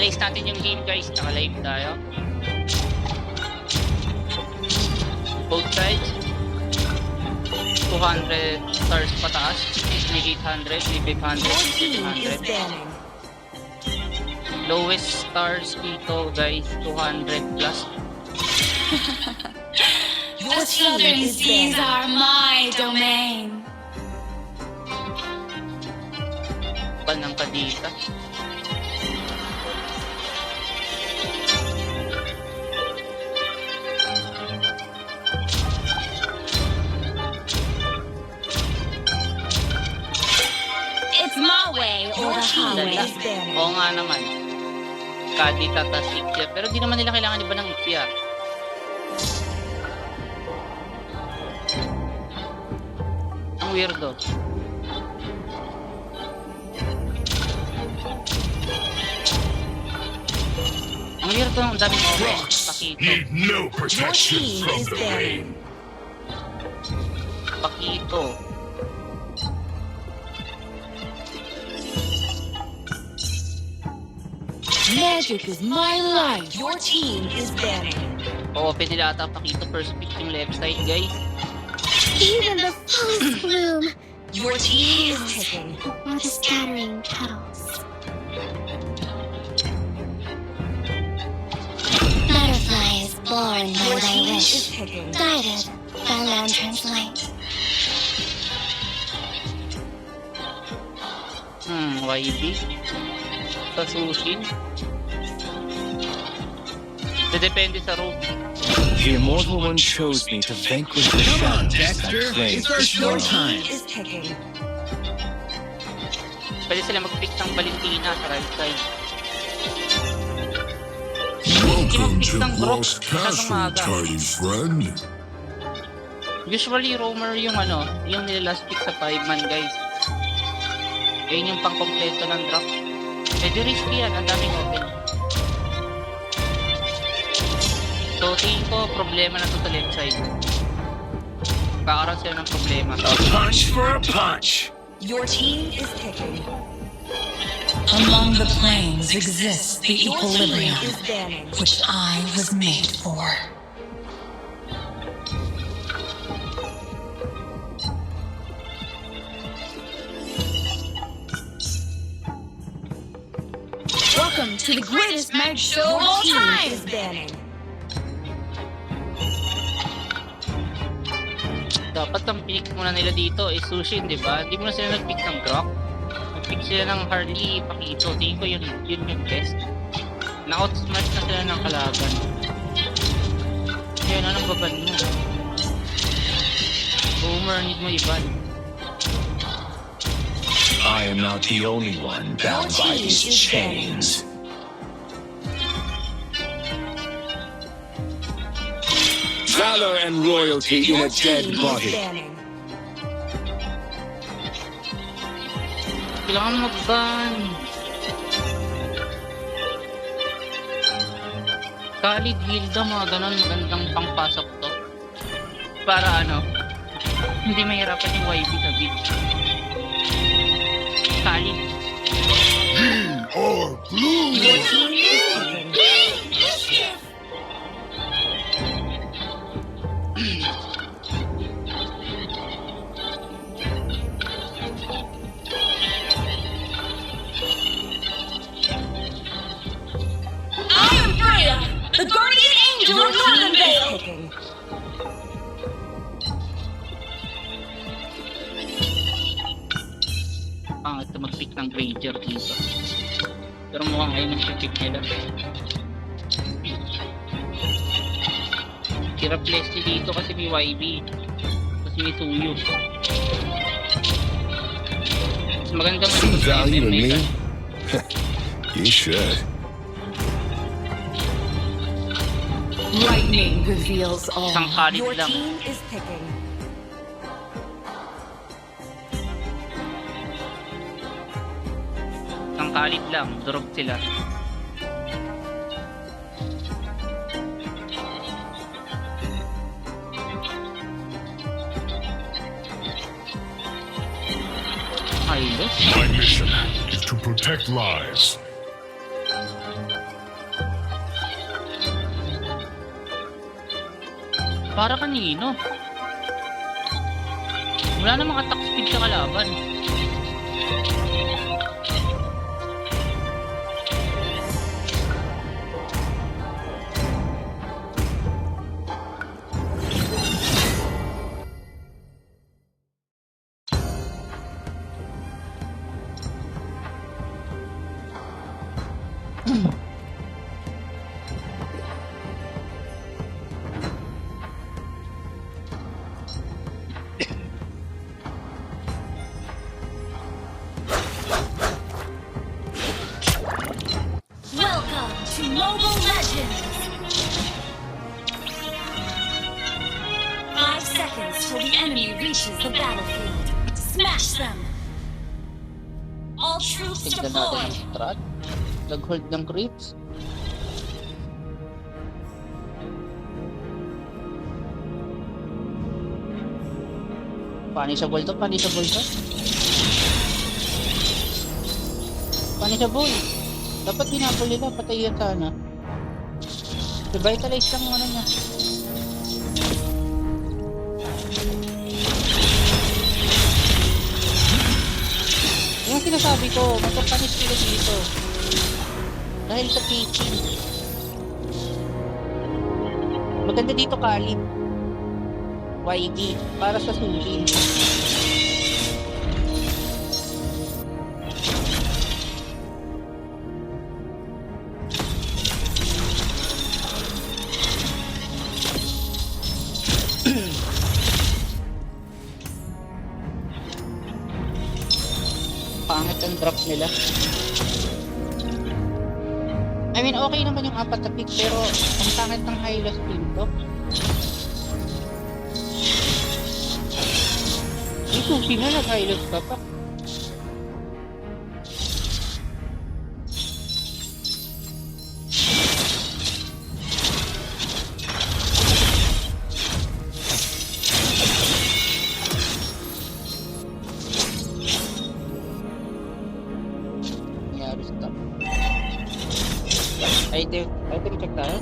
Analyze natin yung game guys, naka-live tayo. Both sides. 200 stars pataas. May 800, may 500, 700. Lowest stars dito guys, 200 plus. The southern seas are my domain. Pal ng kadita. It's my way or the highway. Oo nga naman. Kadita tas Ixia. Pero di naman nila kailangan iba ng Ixia. Ang weirdo. Ang weirdo, ang daming orange. Pakito. Need no protection from the rain. Pakito. Magic is my life. Your team is banning. Oo, pwede nila ata Pakito first pick yung left side, guys. Even the fullest bloom Your team is picking. or the scattering petals. Butterfly is born by Your thy team is wish, picking. guided by lantern's light. YB. Sa Sushin. Depende sa rope. The Immortal One chose me to vanquish the shadows Dexter, that claim it's our this show world. time. Is picking. Pwede sila mag-pick ng Valentina sa right side. Welcome Pick to ng Brock. Brock's Masyadong Castle, maaga. tiny friend. Usually, roamer yung yung nila last pick sa 5-man, guys. Yun yung pang-kompleto ng drop. Medyo risky yan, ang daming open. So, tingin ko, problema na to sa left side. Kakaroon sila ng problema. A punch for a punch. Your team is picking. Among the planes exists the Your team equilibrium is banning. which I was made for. Welcome to the greatest mag show of all time. Is banning. Dapat ang pick muna nila dito is Sushin, di ba? Hindi mo na sila nag-pick ng Grok. Nag-pick sila ng Harley, Pakito. Tingin ko yun yung best. Na-outsmart na sila ng kalaban. Kaya anong baban mo? Boomer, need mo iban. I am not the only one bound by these chains. Valor and royalty in a dead Team is body. banning. Kailangan mag-ban. Khalid, Hilda, mga ganon, magandang pangpasok to. Para hindi mahirapan yung YB sa beach. Khalid. Or blue. Your team is picking. I am Freya, the guardian angel Your of team is Carbondale. picking. Pangit na mag-pick ng Granger dito. Pero mukhang ayun yung pick nila. Hirap Leslie dito kasi may YB. Kasi may Suyu. Mas maganda See value in may me? You should. Lightning reveals all. isang Khalid Your lang. team is picking. Isang Khalid lang. Durog sila. Ayos. My mission is to protect lives. Para kanino? Wala namang attack speed sa kalaban. Welcome to Mobile Legends! 5 seconds till the enemy reaches the battlefield. Smash them! All troops Tignan natin deployed! ang strat. Nag-hold ng creeps. Punishable to, punishable to. Punishable. Dapat pinapol nila, patay yan sana. Revitalize lang ano niya. Yung sinasabi ko, magpapanish sila dito. Dahil sa teaching. Maganda dito Kalib. YD, para sa sulin. Pangit ang drop nila. I mean, okay naman yung apat na pick, pero ang pangit ng high-loss team to. Ito, sino nag-high-loss ka pa? Nangyari sa top. Item check tayo.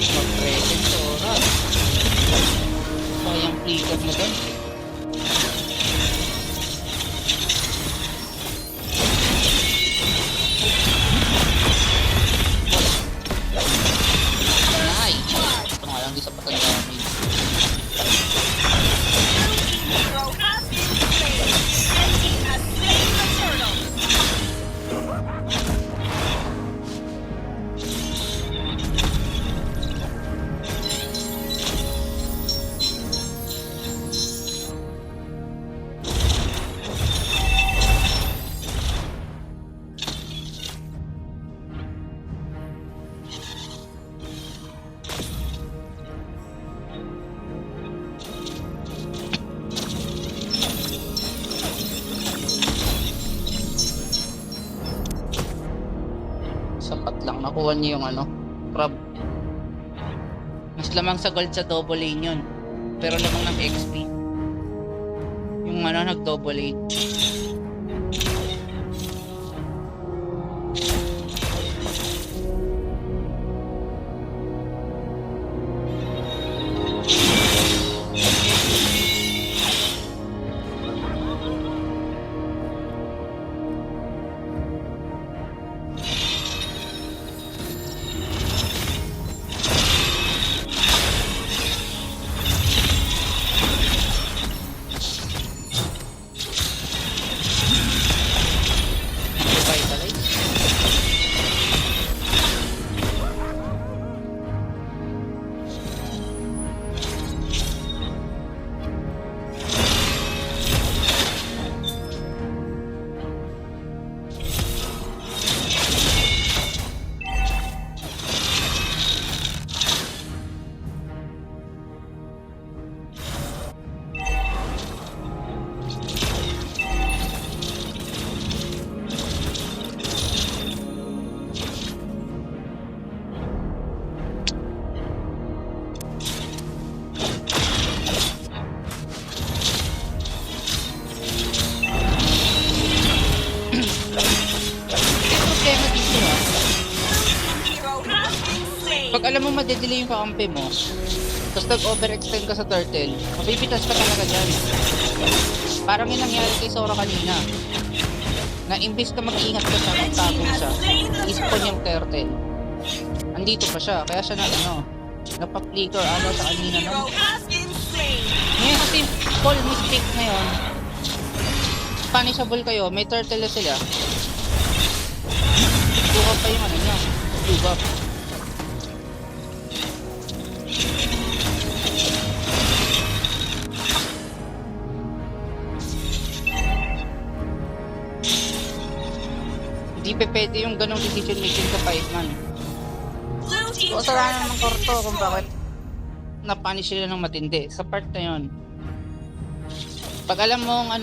Mag-present Sora. Sayang flicker mo doon. Nice! Ito nga lang, di sa patang damage. Sapat lang, nakuha niyo yung ano, crab. Mas lamang sa gold sa double lane yun, pero lamang ng XP yung ano, nag double lane. madedelay yung kakampi mo, tapos nag-overextend ka sa turtle, mapipitas ka talaga dyan. Parang yung nangyari kay Sora kanina. Na imbis na mag-ingat ka siya, magtago siya, ispawn yung turtle. Andito pa siya, kaya siya napaplikor sa kanina nun. Ngayon kasi, Paul, mistake ngayon. Punishable kayo, may turtle na sila. Buka pa yung niya, buka. Hindi pa pwede yung ganong decision making sa 5-man. So, kasalanan ng Korto kung bakit na-punish sila ng matindi. Sa part na yun. Pag alam mong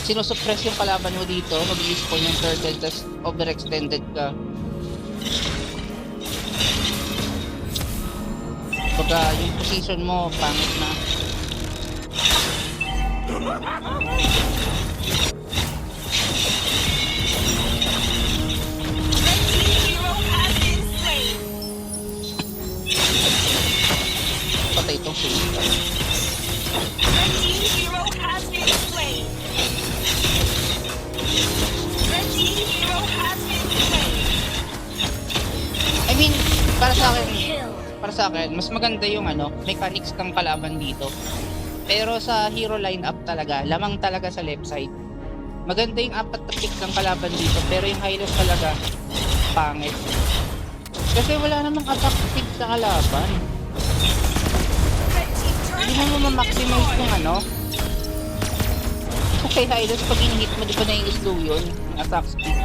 sinusuppress yung kalaban mo dito, mag-i-spawn yung turtle, tas overextended ka. Pagka yung position mo, pangit na. Patay itong sila. I mean, para sa akin, mas maganda yung mechanics ng kalaban dito. Pero sa hero lineup talaga, lamang talaga sa left side. Maganda yung 4 na pick ng kalaban dito, pero yung highlight talaga, pangit. Kasi wala namang attack pick sa kalaban. Hindi mo ma-maximize yung Okay, highlight pag in-hit mo, di ba na yung slow yun? Yung attack speed.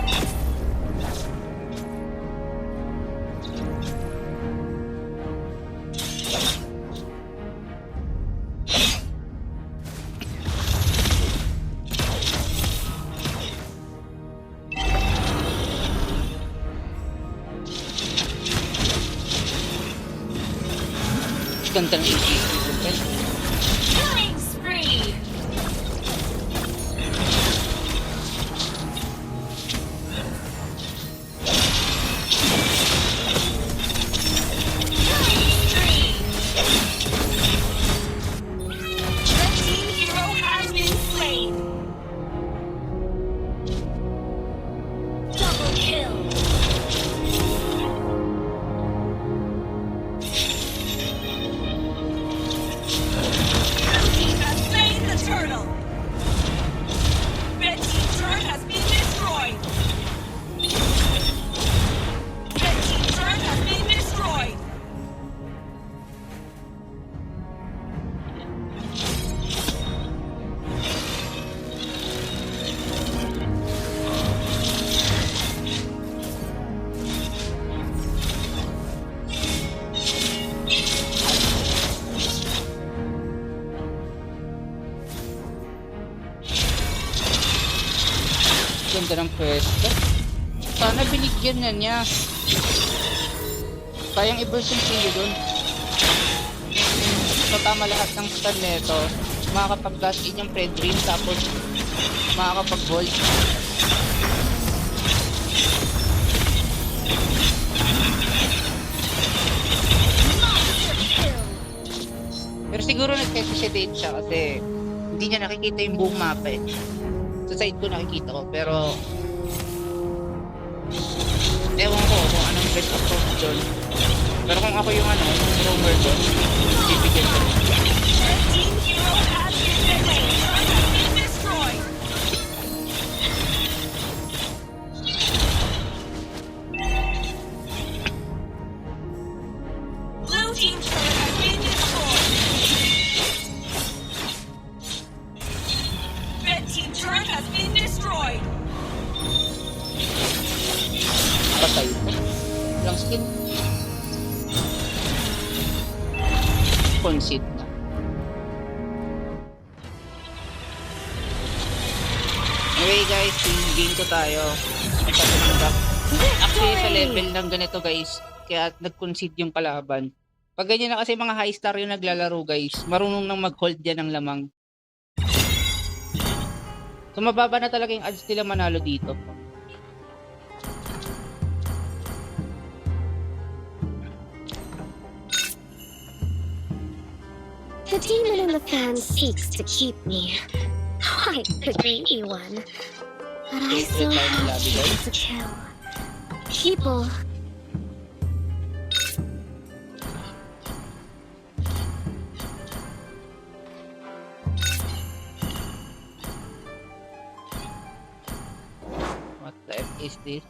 Ganda ng Killing spree. Ganda ng pwesto. Sana binigyan na niya. Kayang i-burst yung siyo dun. So tama lahat ng stun neto. Makakapag-gas in yung Fredrin, tapos makakapag-volt. Pero siguro nag-hesitate siya kasi hindi niya nakikita yung buong mapa eh. Sa side ko nakikita ko, pero ewan ko kung anong best approach doon. Pero kung ako yung yung roamer doon, bibigyan ko. Patay ito. Walang skin. Concede na. Anyway guys, game to tayo. Actually sa level ng ganito guys, kaya nag-concede yung kalaban. Pag ganyan na kasi mga high star yung naglalaro guys, marunong nang mag-hold yan ng lamang. So mababa na talaga yung odds nila manalo dito. The demon in the fan seeks to keep me. Quite the greedy one. But I still have people to kill. People. What the F is this?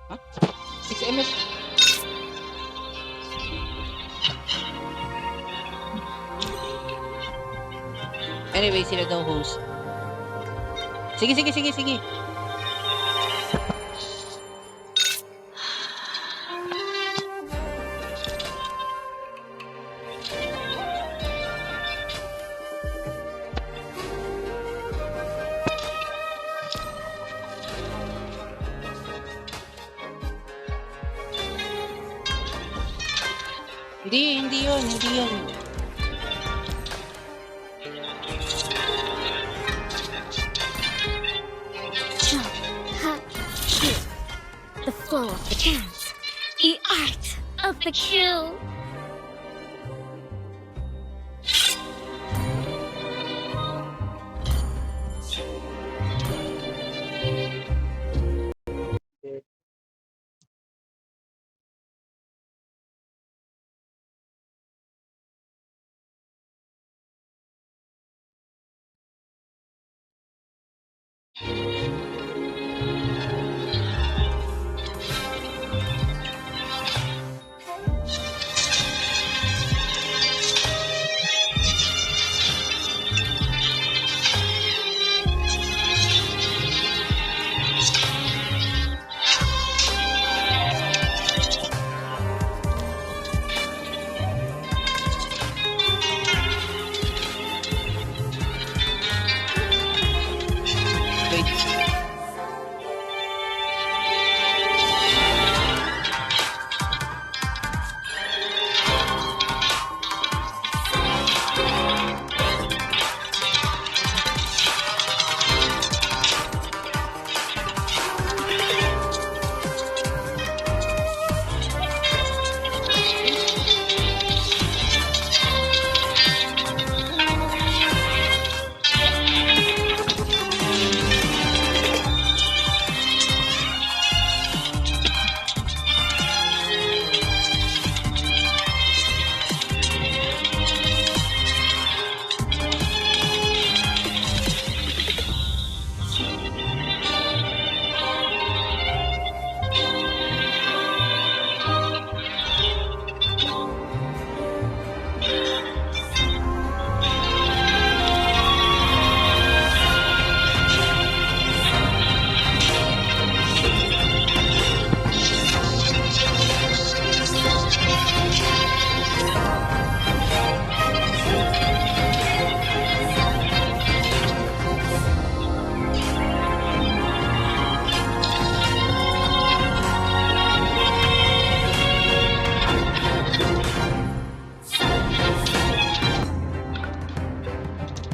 Huh? 6 MS. Anyway, sila daw host. Sige. Hindi yun. Jump, cut, shoot. The flow of the dance. The art of the kill. Wait.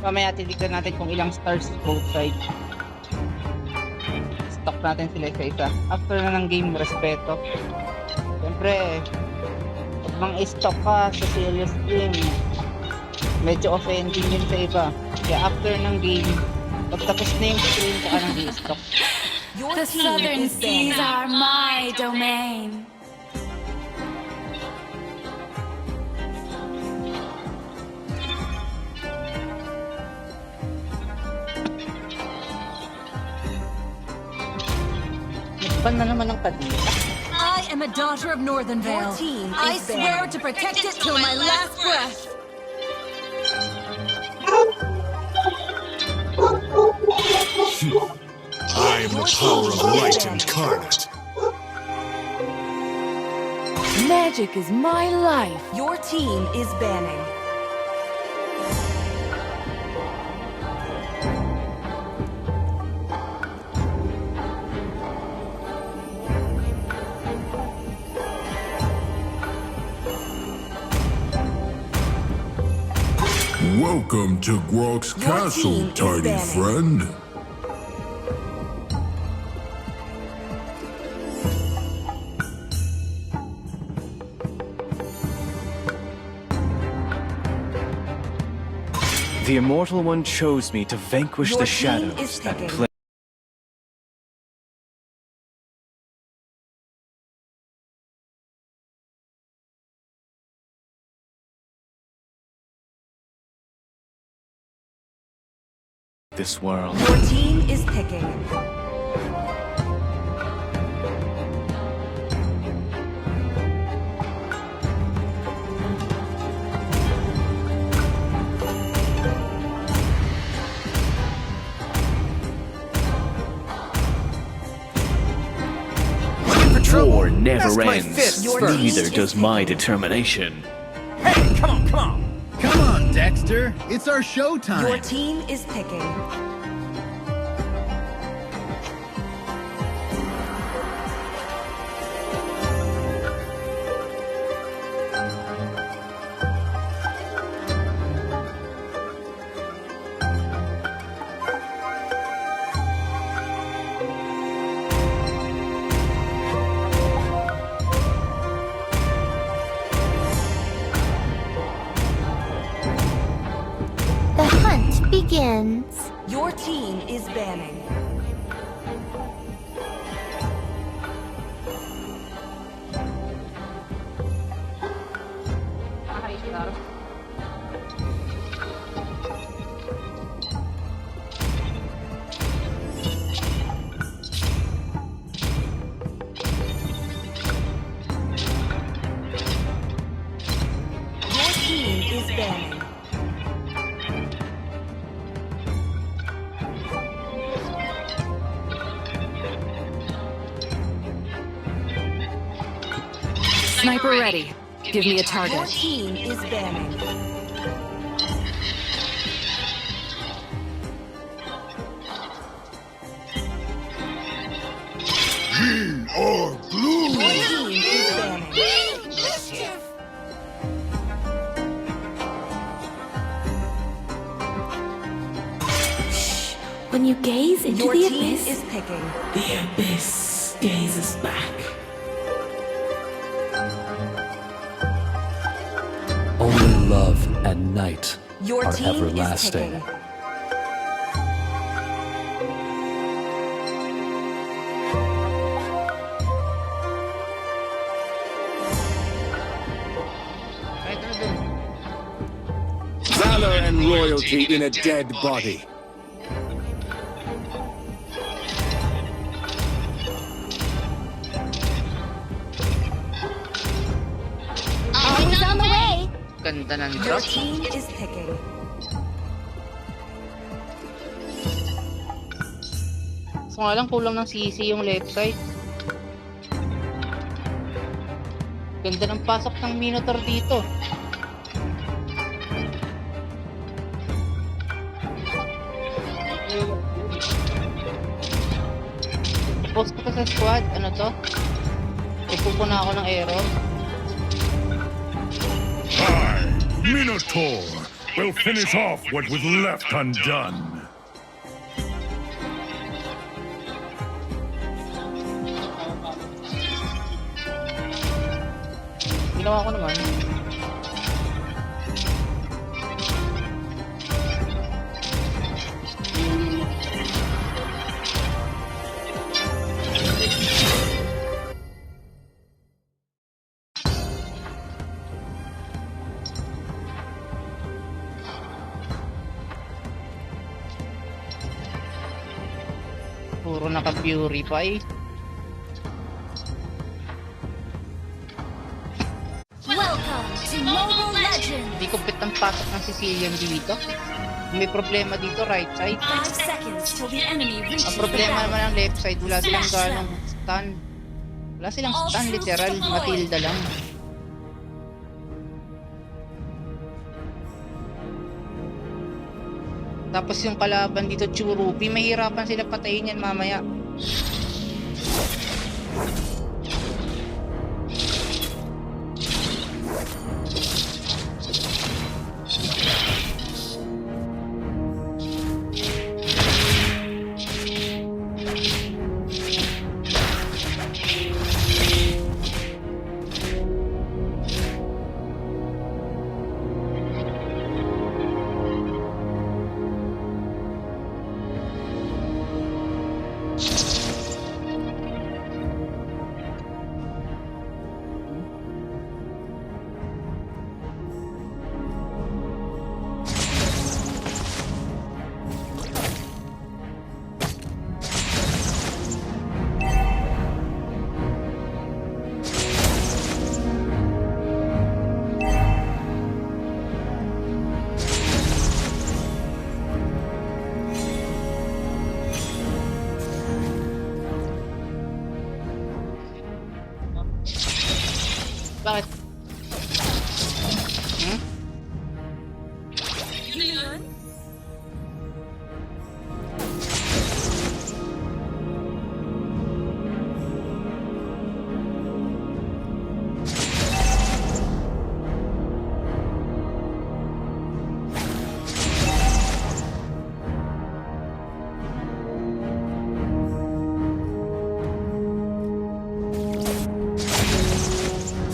Mamaya titignan natin kung ilang stars both side. Stock natin sila isa-isa. After na ng game, respeto. Siyempre, pag mang stock ka sa serious game, medyo offending yun sa iba. Kaya after ng game, pag tapos na yung stream, saka nang di-stock. The southern seas are my domain. Nagpan na naman ang kadila. I am a daughter of Northern Vale. I swear to protect it till my last breath. I am the power of light incarnate. Magic is my life. Your team is banning. Welcome to Grok's Your castle, team is tiny banning. friend. The Immortal One chose me to vanquish Your the team shadows is that picking. plague this world. Your team is picking. War never ends. Your team Neither is does my determination. Hey, come on, come on. Come on, Dexter. It's our showtime. Your team is picking. The hunt begins. Your team is banning. Your team is banning. Sniper ready. Give me a Your target. team is banning. Or blue. Your team is banning. When you gaze into Your the team abyss, is picking. The abyss gazes back. Only love and night Your are team is everlasting. picking. Kahit ano dun. Valor and royalty in a dead body. always on the way. Ganda ng Your drop. team is picking. So nga lang, kulang ng CC yung left side. Ganda ng pasok ng Minotaur dito. Post ko to sa squad. Ano to? Ipupuna ako ng arrow. I, Minotaur, will finish off what was left undone. Ginawa ko naman. Puro naka-purify. Welcome to Mobile Legends. Hindi complete ang pasok ng Sicilian dito. May problema dito, right side. 5 seconds till the enemy reaches Ang the problema battle. naman ng left side, wala silang Smash them. ganong stun. Wala silang All stun, troops literal. deployed. Matilda lang. Tapos yung kalaban dito, Churupi, mahirapan sila patayin yan mamaya. Bakit? Hmm?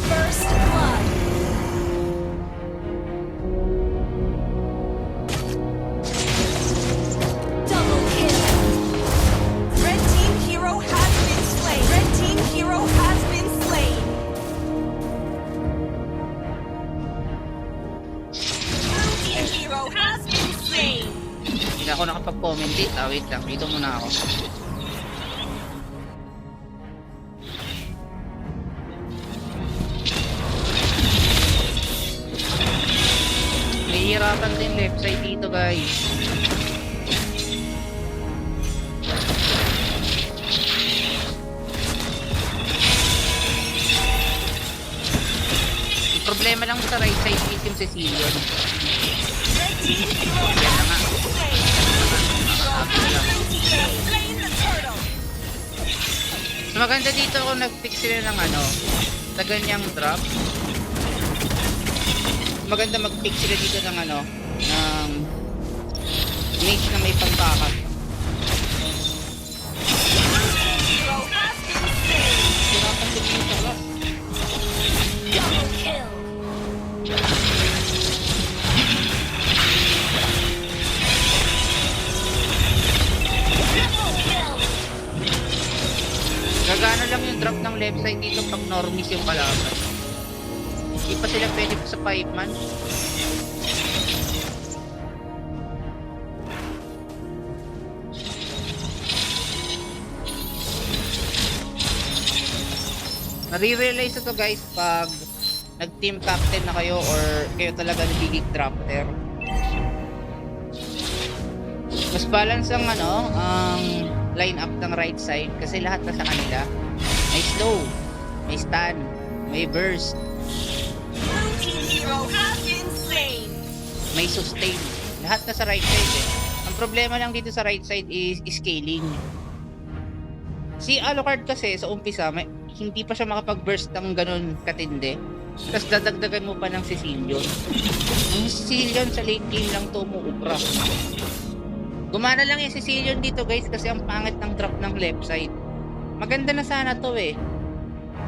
First blood. Double kill. Red team hero has been slain. Red team hero has been slain. Blue team hero has been slain. Hindi ako nakapag-commentate. Wait lang. Dito muna ako. Nahihirapan din left side dito, guys. Yung problema lang sa right side is yung Cecilion. Yan na nga. Nakakapit lang. So maganda dito kung nag-fix sila ng ano, sa ganyang drop. Maganda mag-fix sila dito ng ano, ng mage na may pangbakat. Sirapan din yung tala. Gagana lang yung drop ng left side dito pag normies yung kalaban. Hindi pa sila pwede pa sa 5-man. Nare-realize ito guys pag nag-team captain na kayo or kayo talaga nagiging drafter. Mas balance ang ano, ang line up ng right side kasi lahat na sa kanila. May slow, may stun, may burst. May sustain. Lahat na sa right side eh. Ang problema lang dito sa right side is scaling. Si Alucard kasi sa umpisa hindi pa siya makapag-burst ng ganun katindi. Tapos dadagdagan mo pa ng Cecilion. Ang Cecilion sa late game lang to umuubra. Gumana lang yung Cecilion dito guys kasi ang pangit ng drop ng left side. Maganda na sana to eh.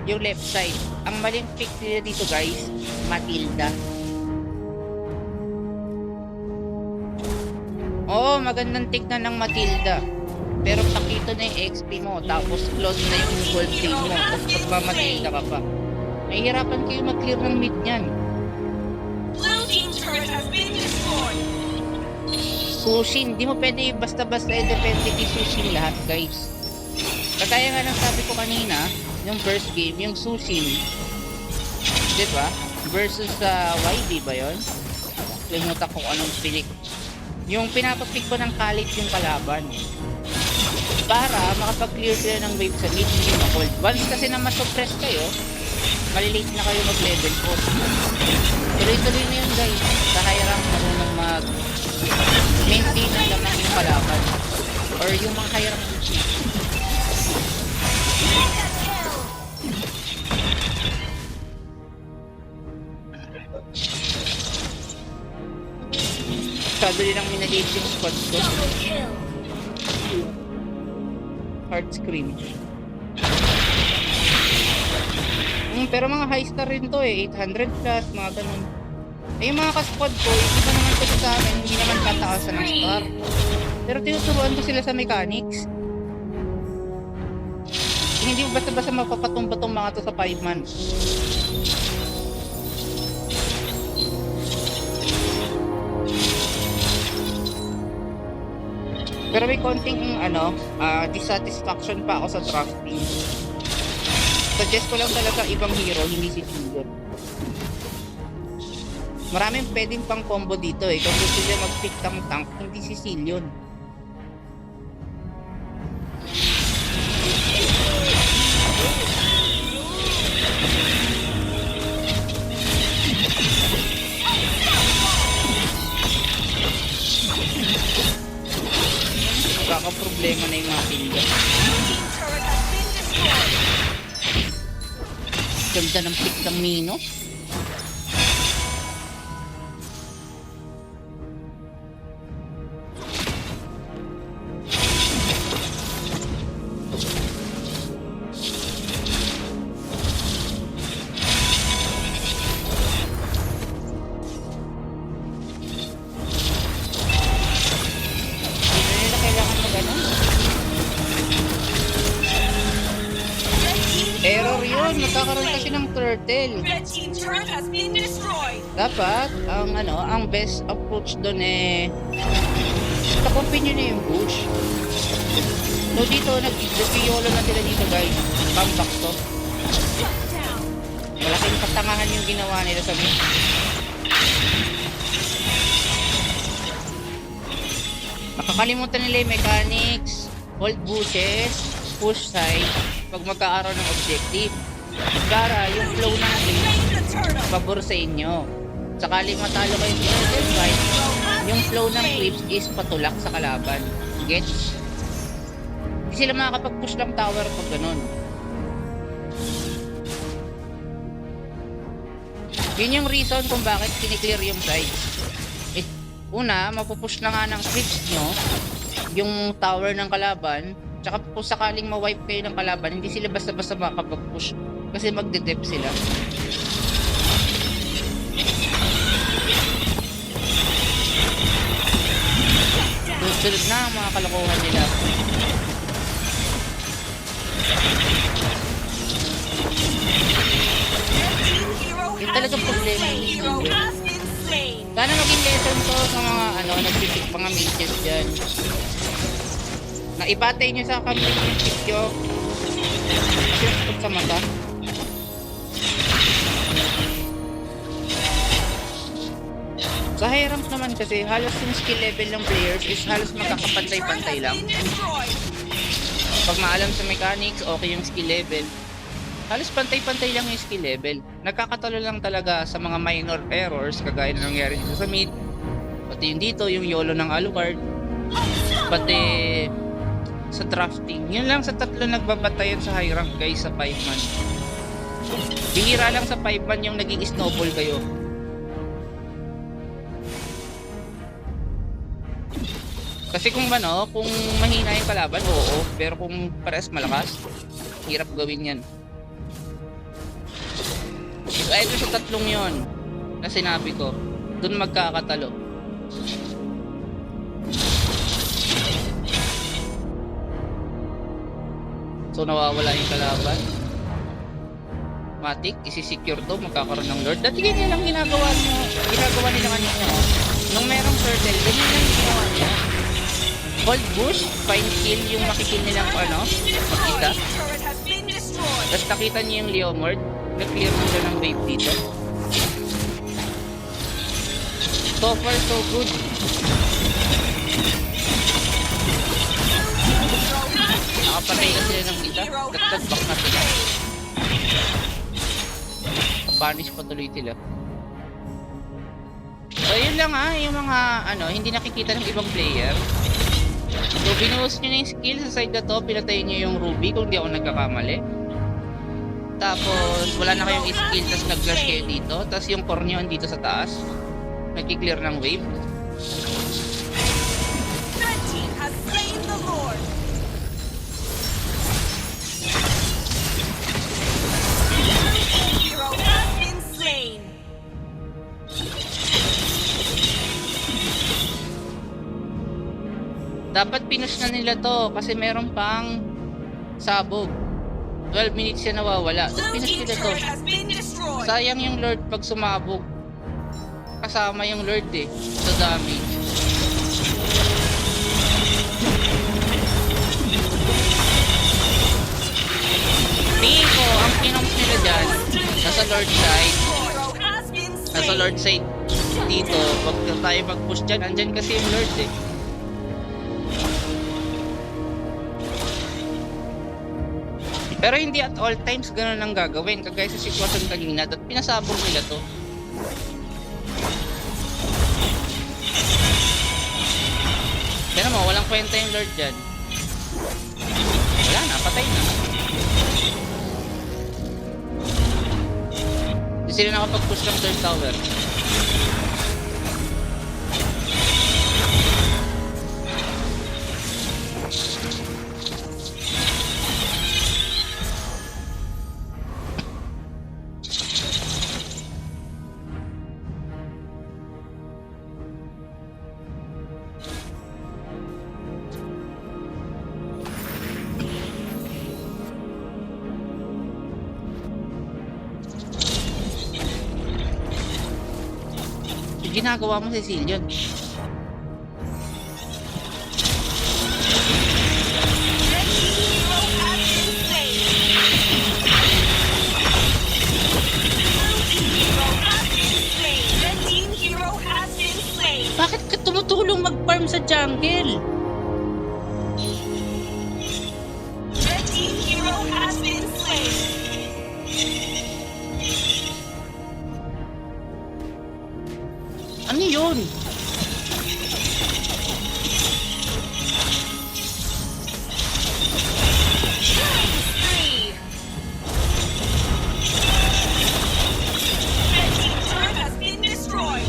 Yung left side. Ang maling pick nila dito guys, Matilda. Oo, magandang tignan ng Matilda. Pero pakito na yung XP mo, tapos close na yung gold chain mo, tapos magmamatilda ka pa. Nahihirapan kayo mag-clear ng mid niyan. Sushin, di mo pwede basta-basta i-depende kay Sushin lahat guys. Kataya nga ng sabi ko kanina, yung first game, yung Sushin, diba? Versus sa YB ba yun? Limutan ko anong pilik. Yung pinapapick ko ng college yung kalaban. Para makapag-clear sila ng wave sa mid, hindi ma-hold. Once kasi na ma-suppress kayo, malilate na kayo mag-level 4. Tuloy-tuloy na yun guys. Sa high rank marunong mag-maintain ng lamang yung kalaban. Or yung mga high rank sabi rin ang minaliit yung squad ko. Hard scream. Pero mga high star rin to eh. 800 plus, mga ganun. Eh yung mga ka-squad ko, hindi pa naman kasi sa akin, hindi naman tataasan ng star. Pero tinuturuan ko sila sa mechanics. Hindi mo basta-basta mapapatumba tong mga to sa 5 months. Pero may konting dissatisfaction pa ako sa drafting. Suggest ko lang talaga ibang hero, hindi si Cecilion. Maraming pwedeng pang combo dito eh. Kung gusto nila mag-pick ng tank, hindi si Cecilion. Ganda ng pick ng Nino. Hindi na kailangan mo ganun. Error yun. Magkakaroon kasi ng turtle. Red team turret has been destroyed. Dapat, ang best approach doon takupin nyo na yung bush. No, dito, nag-yolo na sila dito, guys. Comeback to. Malaking katangahan yung ginawa nila sa mid. Nakakalimutan nila yung mechanics, hold bushes, push side, pag magkaaroon ng objective. Para yung flow ng game, pabor sa inyo. Sakaling matalo kayo sa turtle fight, yung flow ng clips is patulak sa kalaban. Gets? Hindi sila makakapag-push ng tower pag ganun. Yun yung reason kung bakit kiniklear yung sides. Una, mapupush na nga ng clips nyo yung tower ng kalaban. Tsaka kung sakaling ma-wipe kayo ng kalaban, hindi sila basta-basta makakapag-push kasi magde-dep sila. Sunod na ang mga kalokohan nila. Yung talagang problema yung sana maging lesson to sa mga nagpipick mga mages dyan. Na ipatay nyo sa campaign yung pick nyo. Kasi yung sa mata. Sa high rank naman kasi halos yung skill level ng players is halos magkakapantay-pantay lang. Pag maalam sa mechanics, okay yung skill level. Halos pantay-pantay lang yung skill level. Nagkakatalo lang talaga sa mga minor errors kagaya na nangyari dito sa mid. Pati yung dito, yung YOLO ng Alucard. Pati sa drafting. Yun lang sa tatlo nagbabatayan sa high rank guys sa 5-man. Bihira lang sa 5-man yung naging snowball kayo. Kasi kung kung mahina yung kalaban, oo. Pero kung pares malakas, hirap gawin yan. So, ito sa tatlong yon na sinabi ko, dun magkakatalo. So, nawawala yung kalaban. Matik, isi-secure to, magkakaroon ng Lord. Dati ganyan lang ginagawa nila kanina. Nung merong turtle, ganyan lang ginawa niya. Hold bush, find kill yung makikill nilang mag-isa. Tapos nakita niyo yung Leomord, nag-clear mo siya ng wave dito. So far, so good. Nakapatay na sila ng isa, dagdag back na sila. Punish pa tuloy sila. So yun lang yung mga hindi nakikita ng ibang player. So binuhos nyo na yung skill sa side na to, pinatay nyo yung Ruby kung di ako nagkakamali. Tapos wala na kayong skill, tapos nag-flash kayo dito, tapos yung core nyo andito sa taas, nag-clear ng wave. Red team has slain the Lord. Hero has been slain. Dapat pinush na nila to kasi meron pang sabog. 12 minutes siya nawawala. Tapos pinush nila to. Sayang yung Lord pag sumabog. Kasama yung Lord sa damage. Tingin ko, ang pinomp nila dyan, nasa Lord side. Nasa Lord side dito. Pag tayo mag-push dyan, andyan kasi yung Lord Pero hindi at all times ganun ang gagawin. Kagaya sa sitwasyon kanina, at pinasabog nila to. Kaya mo, walang kwenta yung Lord dyan. Wala na, patay na. Sila nakapag-push ng third tower. Yung ginagawa mo, Cecilion. Red team hero has been slain. Bakit ka tumutulong mag-farm sa jungle? Red team hero has been slain. Ano yun? Three. Red team turret has been destroyed.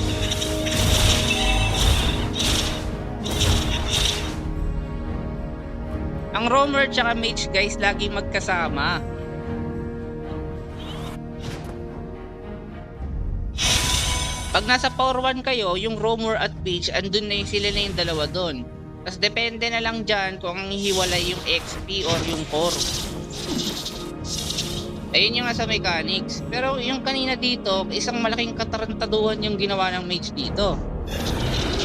Ang roamer tsaka mage guys lagi magkasama. Pag nasa power 1 kayo, yung roamer at mage, andun na yung sila na yung dalawa doon. Tapos depende na lang dyan kung ang hiwalay yung XP or yung core. Ayun yung nga sa mechanics. Pero yung kanina dito, isang malaking katarantaduhan yung ginawa ng mage dito.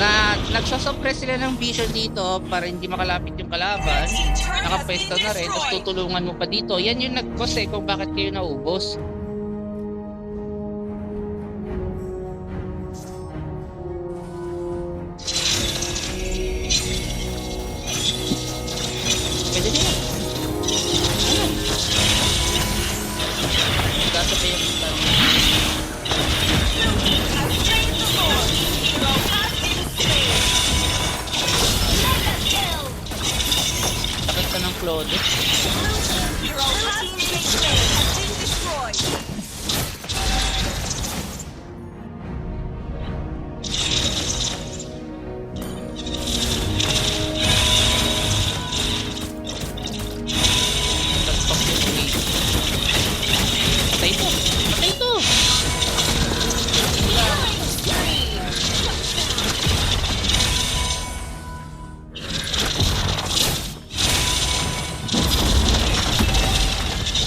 Na nagsosuppress sila ng vision dito para hindi makalapit yung kalaban. Nakapwesto na rin, tapos tutulungan mo pa dito. Yan yung nag-cause kung bakit kayo naubos. Pwede na yan. Ano? Kaso kayo yung tanong. Sakit ka ng Claude. Hero has been destroyed. Tagpak yung mage. Patay ito! Patay ito!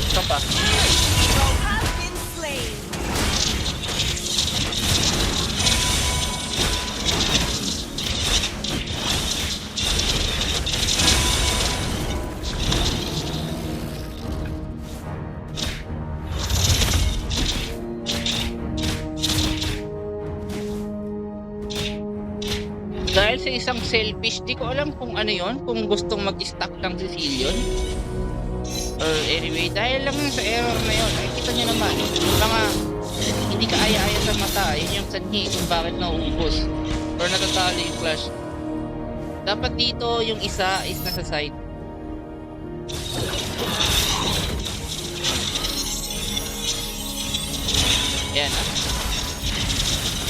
Ito pa. Hero has been slain. Dahil sa isang selfish, di ko alam kung ano yon, kung gustong mag-stack ng Sicilian. Or anyway, dahil lang yun sa error na yun, nakikita nyo naman, yung mga hindi ka aya-aya sa mata, yun yung sanhi kung bakit nauubos. Or natatalo yung clash. Dapat dito, yung isa is nasa side. Yan ah.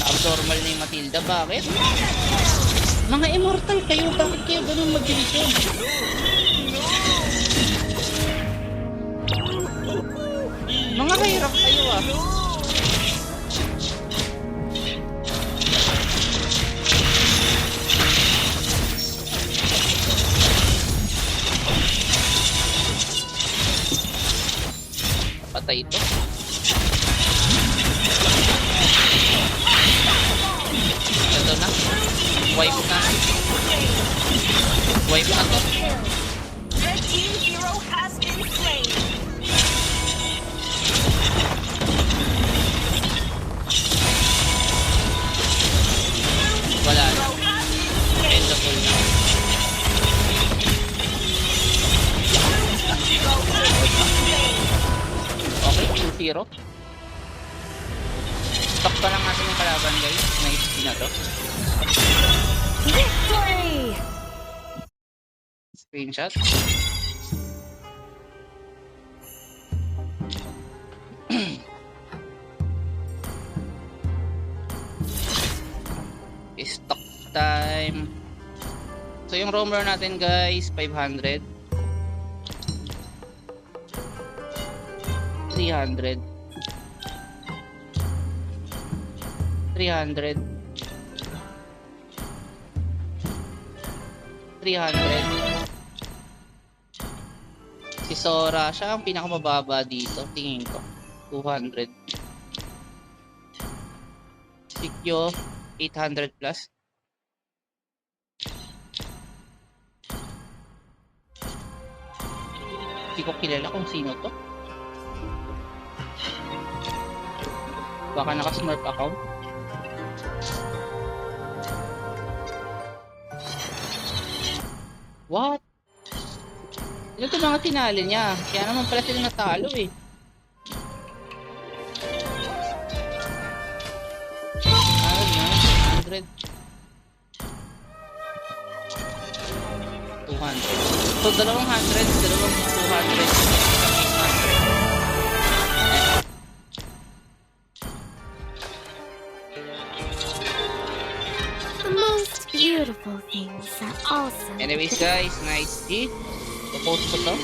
Abnormal na yung Matilda, bakit? Mga immortal kayo, bakit kayo ganun mag-division? Mga hirap kayo ah. Patay ito. Ito na. Wipe na. Wipe na to. Red team hero has been slain. Wala na. End of all na. Okay, 2-0. Stop pa lang natin yung kalaban guys. Nice na to. Victory! Screenshot. time. So yung roamer natin guys, 500. 300. 300. 300. Si Sora, siya ang pinakamababa dito, tingin ko. 200. Si Kyo, 800 plus. Hindi ko kilala kung sino to. Baka naka-smurf account. What? Ito to mga tinali niya. Kaya naman pala sila natalo eh. Ayun na, 100. 200. So, dalawang 100, dalawang 200. The most beautiful things are also. Anyways guys, nice G. Post ko to.